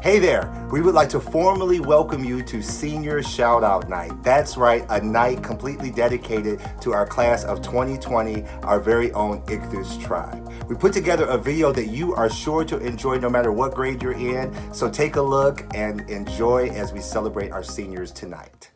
Hey there, we would like to formally welcome you to Senior Shoutout Night. That's right, a night completely dedicated to our class of 2020, our very own Ichthus tribe. We put together a video that you are sure to enjoy no matter what grade you're in, so take a look and enjoy as we celebrate our seniors tonight.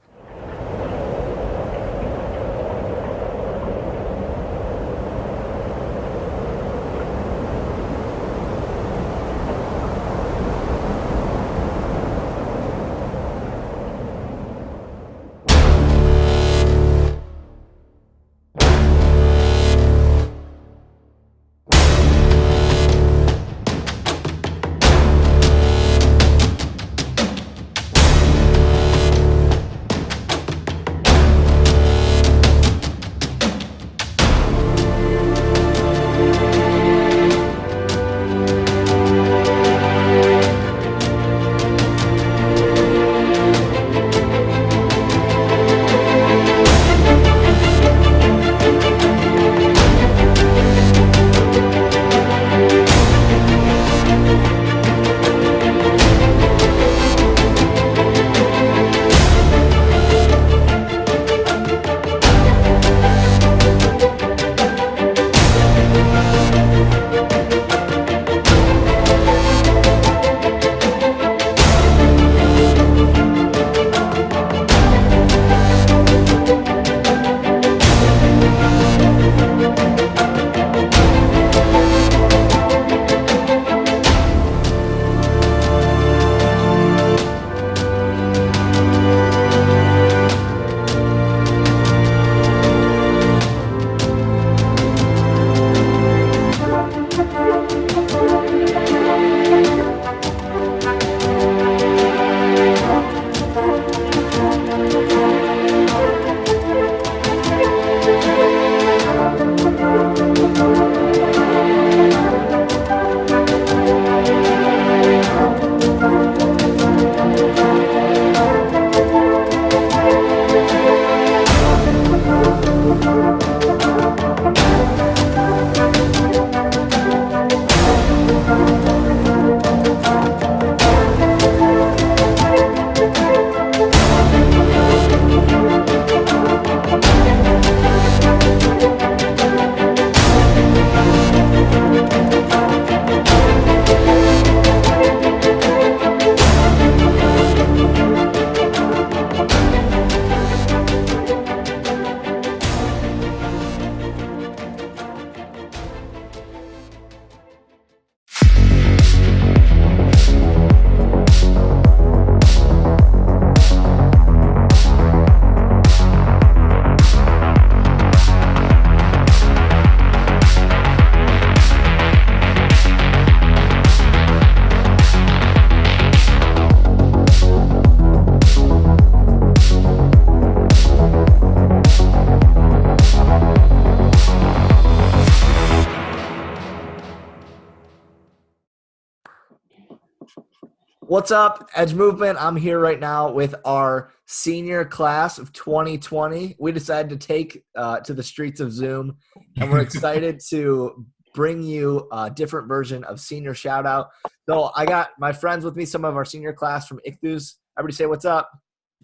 What's up, Edge Movement? I'm here right now with our senior class of 2020. We decided to take to the streets of Zoom, and we're excited to bring you a different version of Senior Shoutout. So I got my friends with me, some of our senior class from Ichthus. Everybody say what's up.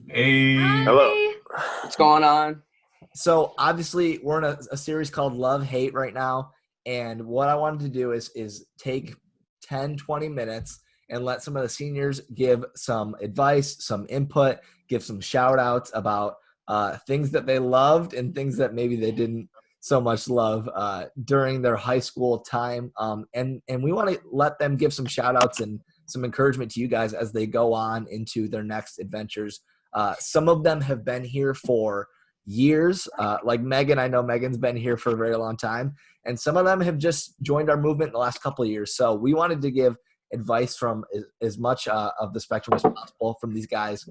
Hey. Hello. What's going on? So obviously we're in a series called Love Hate right now, and what I wanted to do is take 10, 20 minutes and let some of the seniors give some advice, some input, give some shout outs about things that they loved and things that maybe they didn't so much love during their high school time. And we want to let them give some shout outs and some encouragement to you guys as they go on into their next adventures. Some of them have been here for years. Like Megan, I know Megan's been here for a very long time. And some of them have just joined our movement in the last couple of years. So we wanted to give advice from as much of the spectrum as possible from these guys.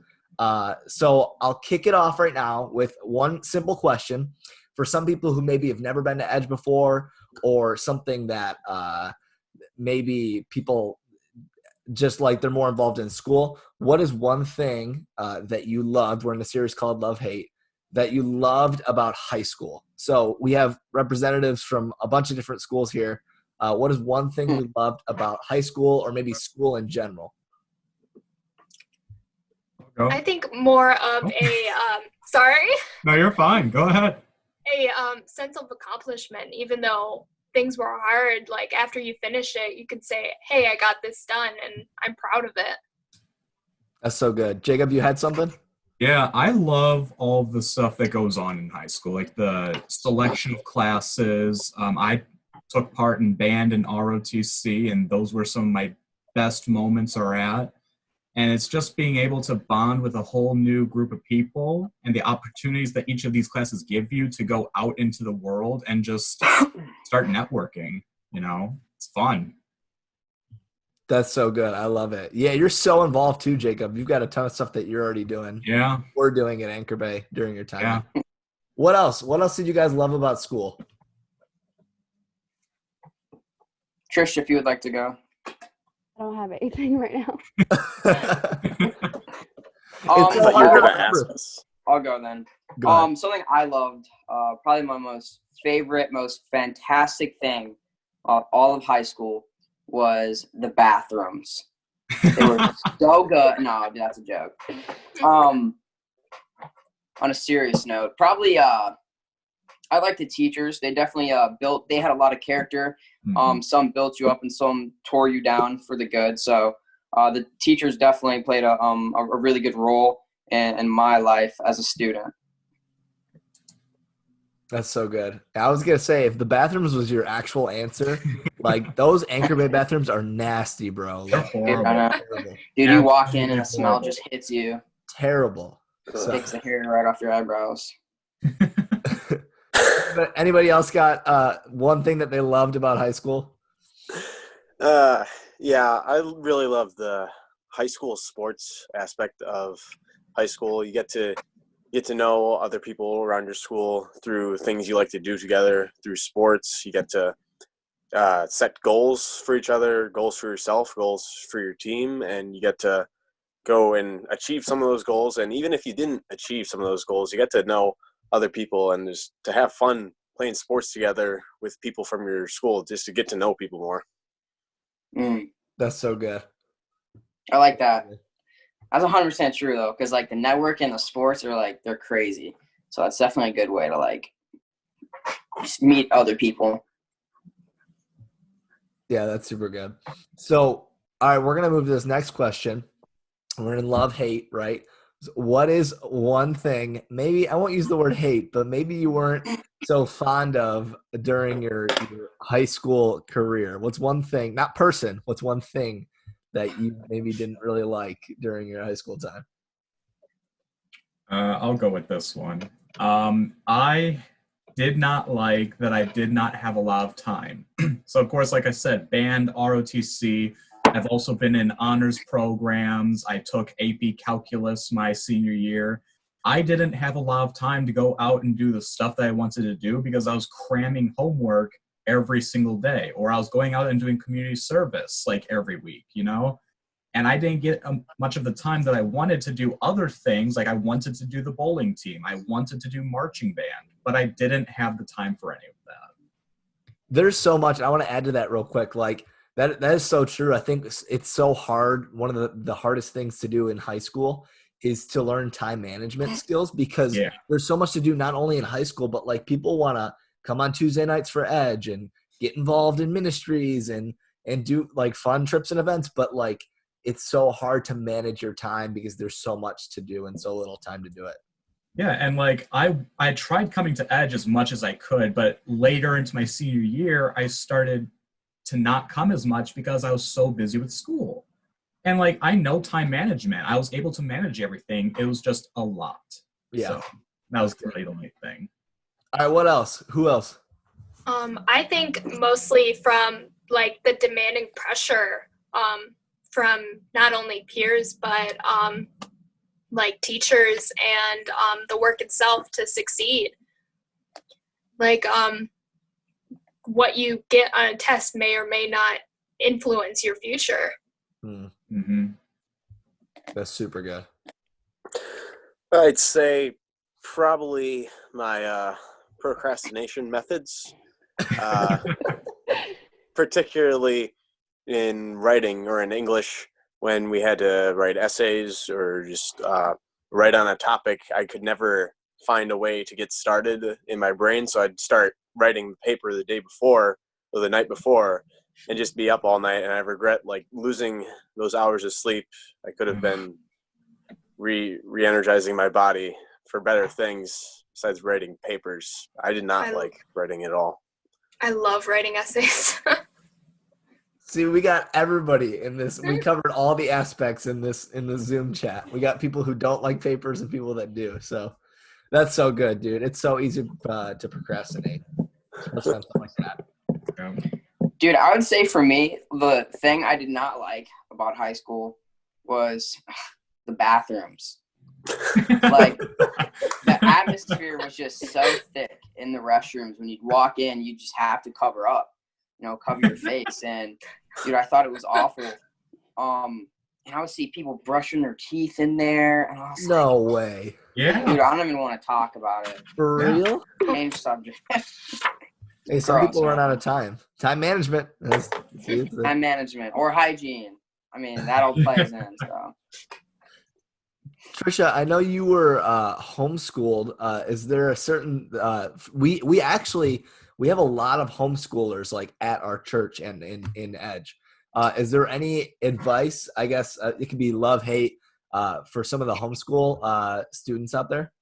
So I'll kick it off right now with one simple question for some people who maybe have never been to Edge before, or something that maybe people just like they're more involved in school. What is one thing that you loved? We're in a series called Love Hate, that you loved about high school. So we have representatives from a bunch of different schools here. What is one thing you loved about high school, or maybe school in general? Go. I think more of a sorry, No, you're fine. Go ahead. a sense of accomplishment. Even though things were hard, like after you finish it, you could say, "Hey, I got this done, and I'm proud of it." That's so good. Jacob, you had something? Yeah, I love all the stuff that goes on in high school, like the selection of classes. I took part in band and ROTC, and those were some of my best moments are at. And it's just being able to bond with a whole new group of people and the opportunities that each of these classes give you to go out into the world and just start networking. It's fun. That's so good. I love it. Yeah, you're so involved too, Jacob. You've got a ton of stuff that you're already doing. Yeah. We're doing at Anchor Bay during your time. Yeah. What else? What else did you guys love about school? Trish, if you would like to go. I don't have anything right now. It's so But hard you're to gonna remember. ask us. I'll go then. Go ahead. Something I loved, probably my most favorite, most fantastic thing of all of high school was the bathrooms. They were so good. No, that's a joke. On a serious note, probably I like the teachers. They definitely they had a lot of character. Some built you up and some tore you down for the good. So the teachers definitely played a really good role in my life as a student. That's so good. I was gonna say, if the bathrooms was your actual answer, like those Anchor Bay bathrooms are nasty, bro. They're Like, horrible. terrible. Dude, you walk in and Absolutely the smell horrible. just hits you. Terrible. So, Takes the hair right off your eyebrows. but anybody else got one thing that they loved about high school? Yeah, I really love the high school sports aspect of high school. You get to know other people around your school through things you like to do together through sports. You get to set goals for each other, goals for yourself, goals for your team, and you get to go and achieve some of those goals. And even if you didn't achieve some of those goals, you get to know other people and just to have fun playing sports together with people from your school, just to get to know people more. That's so good. I like that. That's 100% true though, because like the network and the sports are like they're crazy. So that's definitely a good way to like just meet other people. Yeah, that's super good. So, all right, we're gonna move to this next question. We're in love, hate, right? What is one thing? Maybe I won't use the word hate, but maybe you weren't so fond of during your high school career. What's one thing? Not person. What's one thing that you maybe didn't really like during your high school time? I'll go with this one. I did not like that I did not have a lot of time. So, of course, like I said, band, ROTC. I've also been in honors programs. I took AP Calculus my senior year. I didn't have a lot of time to go out and do the stuff that I wanted to do because I was cramming homework every single day, or I was going out and doing community service like every week, And I didn't get much of the time that I wanted to do other things. Like I wanted to do the bowling team. I wanted to do marching band, but I didn't have the time for any of that. There's so much. I want to add to that real quick. Like that is so true. I think it's so hard. One of the hardest things to do in high school is to learn time management skills because there's so much to do not only in high school, but like people want to come on Tuesday nights for Edge and get involved in ministries and do like fun trips and events. But like, it's so hard to manage your time because there's so much to do and so little time to do it. Yeah, and like I tried coming to Edge as much as I could, but later into my senior year, I started to not come as much because I was so busy with school. And like I know time management. I was able to manage everything. It was just a lot. Yeah. So that was the only thing. All right, what else? Who else? I think mostly from like the demanding pressure from not only peers but like teachers and the work itself to succeed. Like what you get on a test may or may not influence your future. Mm-hmm. That's super good. I'd say probably my procrastination methods, particularly in writing or in English. when we had to write essays or just write on a topic, I could never find a way to get started in my brain. So I'd start writing the paper the day before or the night before and just be up all night. And I regret like losing those hours of sleep. I could have been re-energizing my body for better things besides writing papers. I did not like writing at all. I love writing essays. See, we got everybody in this. We covered all the aspects in the Zoom chat. We got people who don't like papers and people that do. So that's so good, dude. It's so easy to procrastinate, especially on something like that. Yeah. Dude, I would say for me, the thing I did not like about high school was the bathrooms. Like, the atmosphere was just so thick in the restrooms. When you'd walk in, you just have to cover up, cover your face. And, dude, I thought it was awful. And I would see people brushing their teeth in there. And I was No way. Yeah. dude, I don't even want to talk about it. For real? Change subject. Hey, some Gross, people run man. out of time. Time management. Time management or hygiene. I mean, that all plays in. So. Trisha, I know you were homeschooled. Is there a certain we have a lot of homeschoolers like at our church and in Edge. Is there any advice? I guess it could be love, hate for some of the homeschool students out there.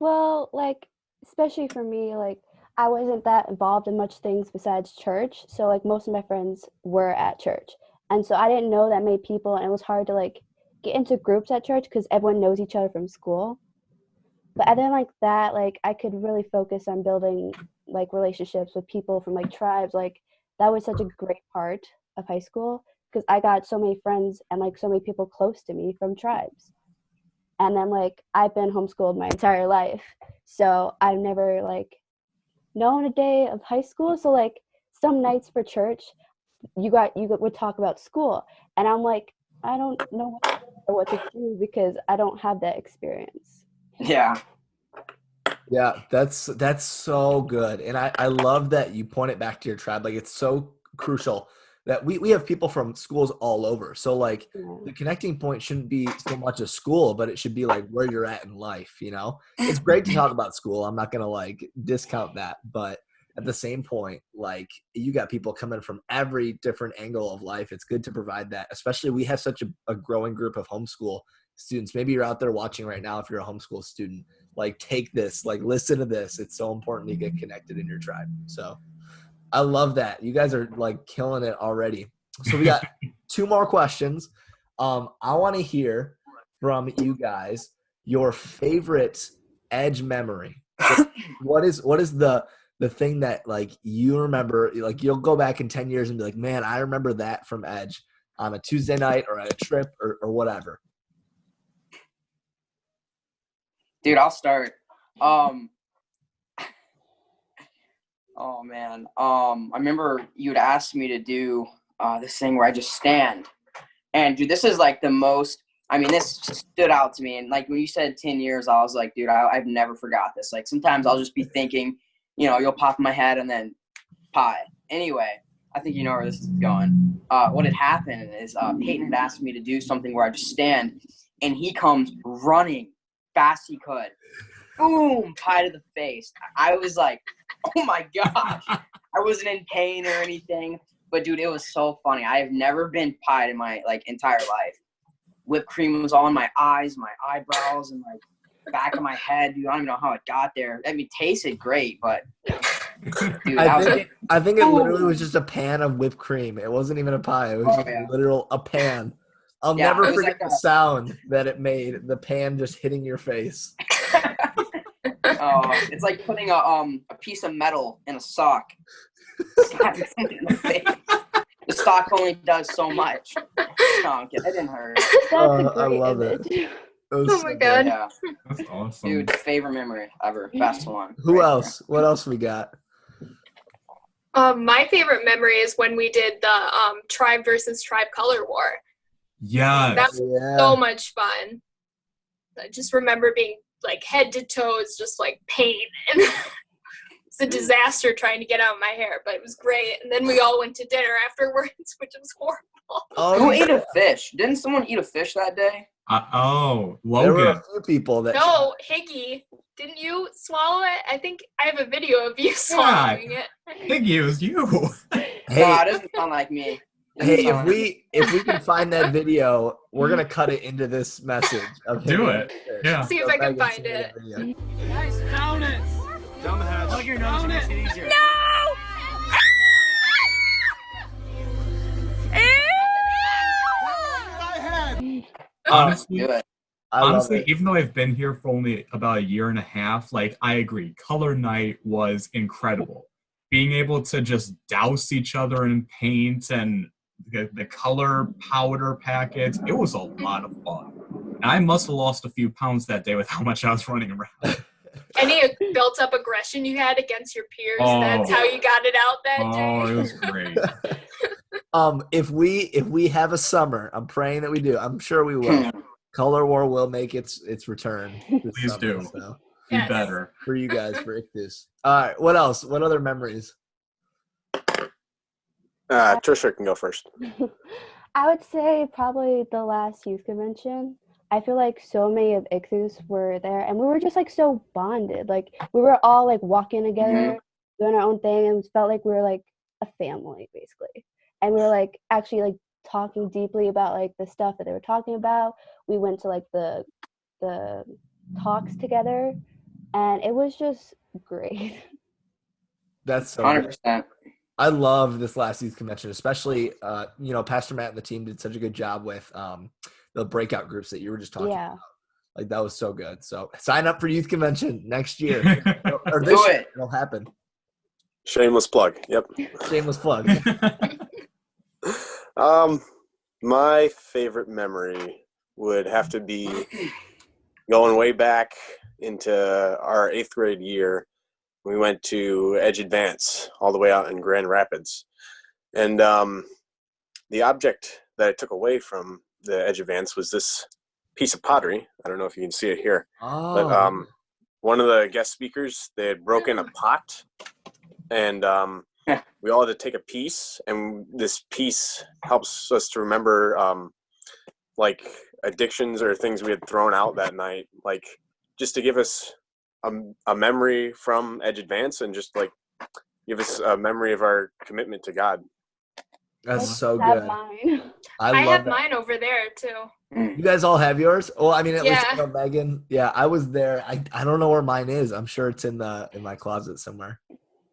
Well, like, especially for me, like, I wasn't that involved in much things besides church. So, like, most of my friends were at church. And so I didn't know that many people, and it was hard to, like, get into groups at church because everyone knows each other from school. But other than like that, like, I could really focus on building, like, relationships with people from, like, tribes. Like, that was such a great part of high school because I got so many friends and, like, so many people close to me from tribes. And then, like, I've been homeschooled my entire life. So I've never, like, known a day of high school. So, like, some nights for church, you would talk about school. And I'm like, I don't know what to do because I don't have that experience. Yeah. Yeah, that's so good. And I love that you point it back to your tribe. Like, it's so crucial that we have people from schools all over. So, like, the connecting point shouldn't be so much a school, but it should be like where you're at in life, It's great to talk about school. I'm not going to like discount that, but at the same point, like, you got people coming from every different angle of life. It's good to provide that, especially we have such a growing group of homeschool students. Maybe you're out there watching right now. If you're a homeschool student, like, take this, like, listen to this. It's so important to get connected in your tribe. So I love that. You guys are like killing it already. So we got 2 more questions. I want to hear from you guys your favorite Edge memory. What is the thing that, like, you remember, like, you'll go back in 10 years and be like, man, I remember that from Edge on a Tuesday night or at a trip or whatever. Dude, I'll start. Oh man. I remember you'd asked me to do this thing where I just stand. And dude, this is like the most, this stood out to me. And like when you said 10 years, I was like, dude, I've never forgot this. Like sometimes I'll just be thinking, you'll pop in my head and then pie. Anyway, I think you know where this is going. What had happened is Peyton had asked me to do something where I just stand, and he comes running fast he could. Boom, pie to the face. I was like, oh my gosh. I wasn't in pain or anything, but dude, it was so funny. I have never been pied in my entire life. Whipped cream was all in my eyes, my eyebrows, and back of my head. Dude, I don't even know how it got there. It tasted great, but dude, I think it literally was just a pan of whipped cream. It wasn't even a pie. It was a pan. I'll never forget the sound that it made, the pan just hitting your face. It's like putting a piece of metal in a sock. Slapping something in the face. The sock only does so much. No, I'm kidding. It didn't hurt. That's a great I love image. it. Oh my god. Yeah. That's awesome. Dude, favorite memory ever. Best one. Who Right else? there. What else we got? My favorite memory is when we did the tribe versus tribe color war. Yes. That was so much fun. I just remember being like head to toes, just like pain and It's a disaster trying to get out my hair, but it was great. And then we all went to dinner afterwards, which was horrible. Who ate a fish? Didn't someone eat a fish that day? Oh, There were a Logan. few people that. No, Higgy, didn't you swallow it? I think I have a video of you swallowing it. I think it was you. Hey, No, it doesn't sound like me. hey, if we can find that video, we're gonna cut it into this message. Of Do him it. eating fish. Yeah. See if I can Megan, find send me it. the video. Guys, down it. Down the hatch. Plug your nose and makes it easier. Honestly, Do it. I love Honestly, it. even though I've been here for only about a year and a half, like I agree, color night was incredible. Being able to just douse each other in paint and the color powder packets, it was a lot of fun. And I must have lost a few pounds that day with how much I was running around. Any built up aggression you had against your peers, Oh. that's how you got it out that Oh, day. it was great. If we have a summer, I'm praying that we do. I'm sure we will. Color War will make its return. This Please summer, do. so, Be Yes. better. for you guys, for Ichthus. All right. What else? What other memories? Trisha can go first. I would say probably the last youth convention. I feel like so many of Ichthus were there, and we were just like so bonded. Like we were all like walking together, doing our own thing, and it felt like we were like a family basically. And we were like actually like talking deeply about like the stuff that they were talking about. We went to like the talks together, and it was just great. That's so good. 100%. I love this last youth convention, especially Pastor Matt and the team did such a good job with the breakout groups that you were just talking Yeah. about. Like that was so good. So sign up for youth convention next year. Or Do this year. it. It'll happen. Shameless plug. Yep. Shameless plug. My favorite memory would have to be going way back into our 8th grade year. We went to Edge Advance all the way out in Grand Rapids. And the object that I took away from the Edge Advance was this piece of pottery. I don't know if you can see it here. Oh, But one of the guest speakers, they had broken a pot. And we all had to take a piece. And this piece helps us to remember like addictions or things we had thrown out that night. Like just to give us a memory from Edge Advance and just like give us a memory of our commitment to God. that's so Have good. mine. I love have that. mine over there too. You guys all have yours? Well, I mean, at least Yeah. I know Megan. Yeah, I was there. I don't know where mine is. I'm sure it's in my closet somewhere.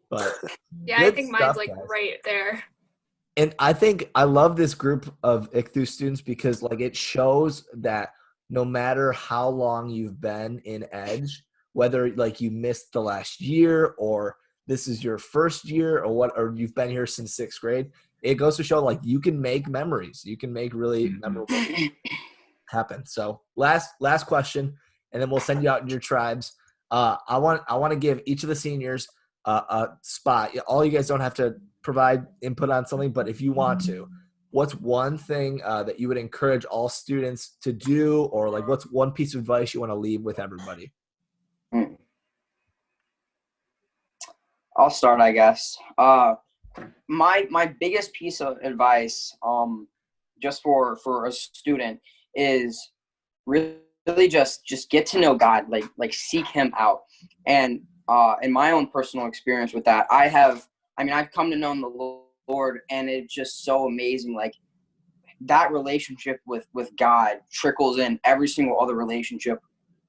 But Yeah, I good think stuff, mine's like guys. right there. And I think I love this group of Ichthus students because like it shows that no matter how long you've been in Edge, whether like you missed the last year or this is your first year or you've been here since 6th grade, it goes to show like you can make memories. You can make really memorable happen. So last question, and then we'll send you out in your tribes. I want to give each of the seniors a spot. All you guys don't have to provide input on something, but if you want to, what's one thing that you would encourage all students to do, or like what's one piece of advice you want to leave with everybody? I'll start, I guess. My biggest piece of advice, just for a student, is really just get to know God, like seek Him out. And in my own personal experience with that, I've come to know the Lord, and it's just so amazing. Like that relationship with God trickles in every single other relationship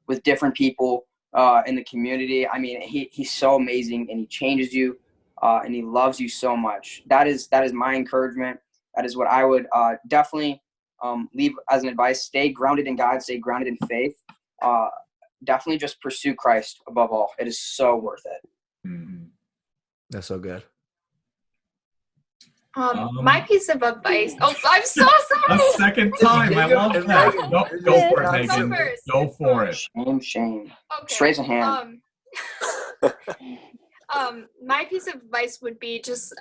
with different people in the community. I mean, he's so amazing, and he changes you, and he loves you so much. That is my encouragement. That is what I would definitely leave as an advice. Stay grounded in God. Stay grounded in faith. Definitely just pursue Christ above all. It is so worth it. That's so good. My piece of advice. Oh, I'm so A sorry. second time. I love And that. Megan, Go for it, Go Megan. first. Go for it. Shame. Okay. Just raise a hand. My piece of advice would be just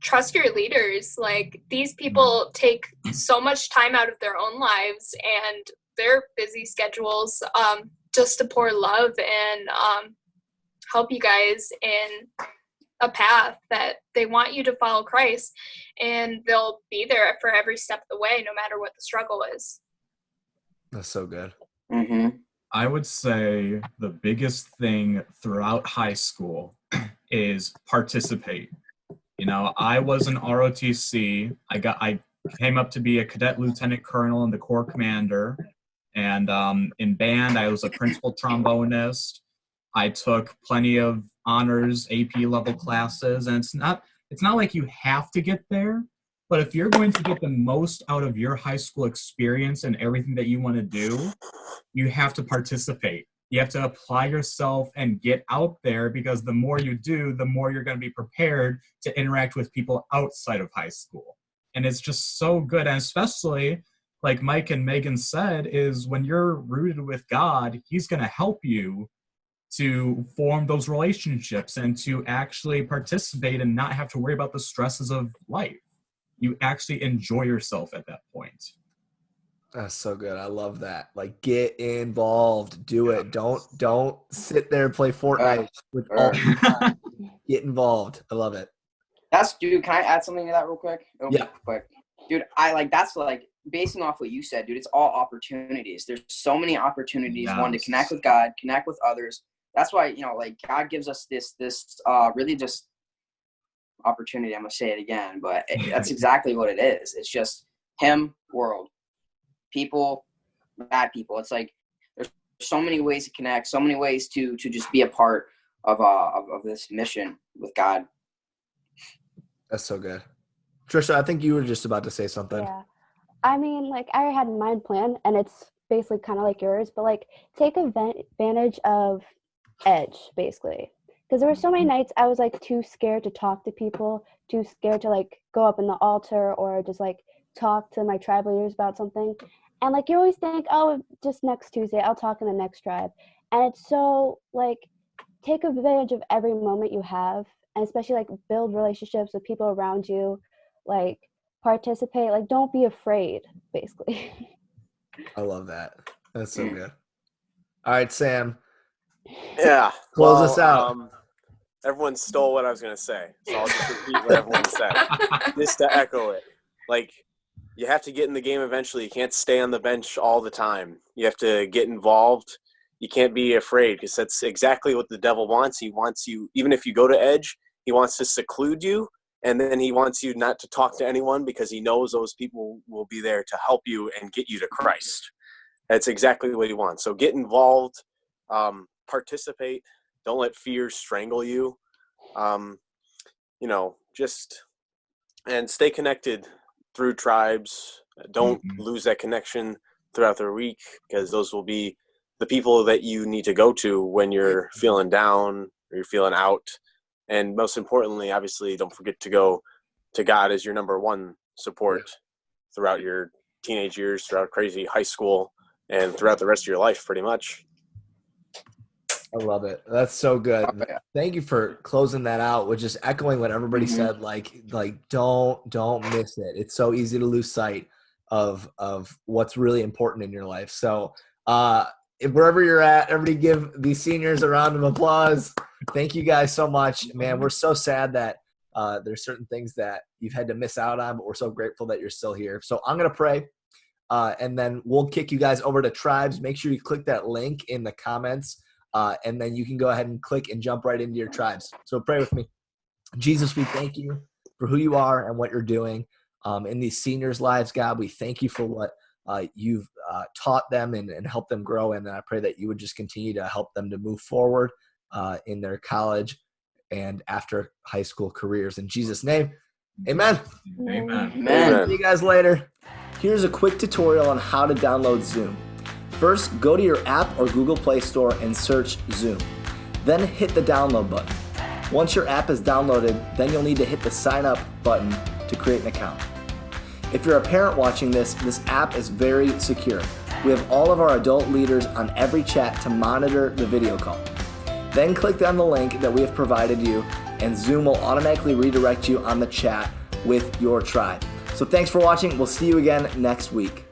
trust your leaders. Like these people take so much time out of their own lives and their busy schedules just to pour love and help you guys in a path that they want you to follow Christ, and they'll be there for every step of the way, no matter what the struggle is. That's so good. I would say the biggest thing throughout high school is participate. You know, I was an ROTC. I came up to be a cadet lieutenant colonel and the corps commander. And in band, I was a principal trombonist. I took plenty of honors AP level classes, and it's not like you have to get there, but if you're going to get the most out of your high school experience and everything that you want to do, you have to participate. You have to apply yourself and get out there, because the more you do, the more you're going to be prepared to interact with people outside of high school. And it's just so good. And especially, like Mike and Megan said, is when you're rooted with God, he's going to help you to form those relationships and to actually participate and not have to worry about the stresses of life. You actually enjoy yourself at that point. That's so good. I love that. Like, get involved. Do it. Don't sit there and play Fortnite with all your time. Get involved. I love it. Dude, can I add something to that real quick? Quick. Dude, that's basing off what you said, dude, it's all opportunities. There's so many opportunities, one, to connect with God, connect with others. That's why, God gives us this really just opportunity. I'm going to say it again, but that's exactly what it is. It's just him, world, people, bad people. It's like there's so many ways to connect, so many ways to just be a part of this mission with God. That's so good. Trisha, I think you were just about to say something. Yeah. I mean, I had my plan, and it's basically kind of like yours, but take advantage of Edge, basically. Because there were so many nights I was too scared to talk to people, too scared to go up in the altar or just talk to my tribe leaders about something. And you always think, oh, just next Tuesday, I'll talk in the next tribe. And it's so take advantage of every moment you have, and especially build relationships with people around you, participate, don't be afraid, basically. I love that. That's so good. All right, Sam. Yeah. Close us out. Everyone stole what I was going to say, so I'll just repeat what everyone said, just to echo it. You have to get in the game eventually. You can't stay on the bench all the time. You have to get involved. You can't be afraid, because that's exactly what the devil wants. He wants you, even if you go to Edge, he wants to seclude you, and then he wants you not to talk to anyone, because he knows those people will be there to help you and get you to Christ. That's exactly what he wants. So get involved, participate. Don't let fear strangle you. And stay connected through tribes. Don't lose that connection throughout the week, because those will be the people that you need to go to when you're feeling down or you're feeling out. And most importantly, obviously, don't forget to go to God as your number one support throughout your teenage years, throughout crazy high school, and throughout the rest of your life, pretty much. I love it. That's so good. Thank you for closing that out with just echoing what everybody said. Don't miss it. It's so easy to lose sight of what's really important in your life. So wherever you're at, everybody give these seniors a round of applause. Thank you guys so much, man. We're so sad that there's certain things that you've had to miss out on, but we're so grateful that you're still here. So I'm going to pray, and then we'll kick you guys over to Tribes. Make sure you click that link in the comments. And then you can go ahead and click and jump right into your tribes. So pray with me. Jesus, we thank you for who you are and what you're doing in these seniors' lives, God. We thank you for what you've taught them and helped them grow. And I pray that you would just continue to help them to move forward in their college and after high school careers. In Jesus' name, amen. Amen. See you guys later. Here's a quick tutorial on how to download Zoom. First, go to your app or Google Play Store and search Zoom. Then hit the download button. Once your app is downloaded, then you'll need to hit the sign up button to create an account. If you're a parent watching this app is very secure. We have all of our adult leaders on every chat to monitor the video call. Then click on the link that we have provided you, and Zoom will automatically redirect you on the chat with your tribe. So thanks for watching. We'll see you again next week.